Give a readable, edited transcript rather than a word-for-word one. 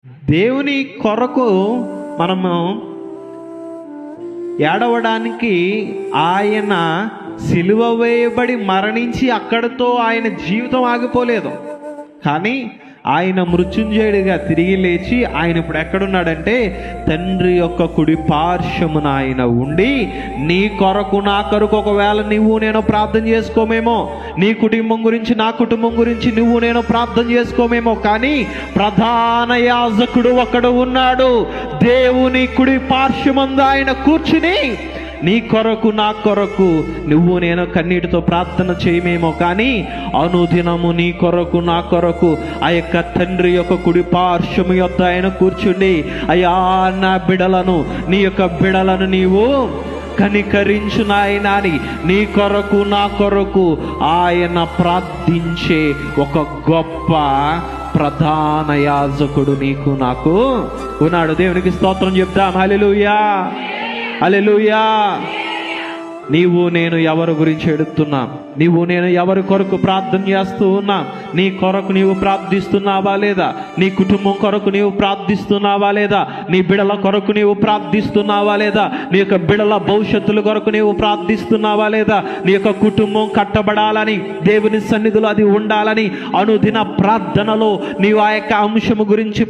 దేవుని కొరకు మనము ఏడవడానికి ఆయన సిలువ వేయబడి మరణించి అక్కడితో ఆయన జీవితం ఆగిపోలేదు. కానీ ఆయన మృత్యుంజయుడిగా తిరిగి లేచి ఆయన ఇప్పుడు ఎక్కడున్నాడంటే తండ్రి యొక్క కుడి పార్శ్వమున ఆయన ఉండి నీ కొరకు నా కొరకు ఒకవేళ నువ్వు నేను ప్రార్థన చేసుకోమేమో, నీ కుటుంబం గురించి నా కుటుంబం గురించి నువ్వు నేను ప్రార్థన చేసుకోమేమో, కానీ ప్రధాన యాజకుడు ఒకడు ఉన్నాడు. దేవుని కుడి పార్శ్వమందు ఆయన కూర్చుని నీ కొరకు నా కొరకు నువ్వు నేను కన్నీటితో ప్రార్థన చేయమేమో, కానీ అనుదినము నీ కొరకు నా కొరకు ఆ యొక్క తండ్రి యొక్క కుడి పార్శ్వము యొద్ద ఆయన కూర్చుండి, అయ్యా నా బిడలను, నీ యొక్క బిడలను నీవు కనికరించు నాయనా అని నీ కొరకు నా కొరకు ఆయన ప్రార్థించే ఒక గొప్ప ప్రధాన యాజకుడు నీకు నాకు ఉన్నాడు. దేవునికి స్తోత్రం చెప్తాం. హల్లెలూయా, హల్లెలూయా. నీవు నేను ఎవరి గురించి ఎడుతున్నాం? నీవు నేను ఎవరి కొరకు ప్రార్థన చేస్తూ ఉన్నాం? నీ కొరకు నీవు ప్రార్థిస్తున్నావా లేదా? నీ కుటుంబం కొరకు నీవు ప్రార్థిస్తున్నావా లేదా? నీ బిడల కొరకు నీవు ప్రార్థిస్తున్నావా లేదా? నీ యొక్క బిడల భవిష్యత్తుల కొరకు నీవు ప్రార్థిస్తున్నావా లేదా? నీ యొక్క కుటుంబం కట్టబడాలని, దేవుని సన్నిధిలో అది ఉండాలని అనుదిన ప్రార్థనలో నీవు ఆ యొక్క అంశము గురించి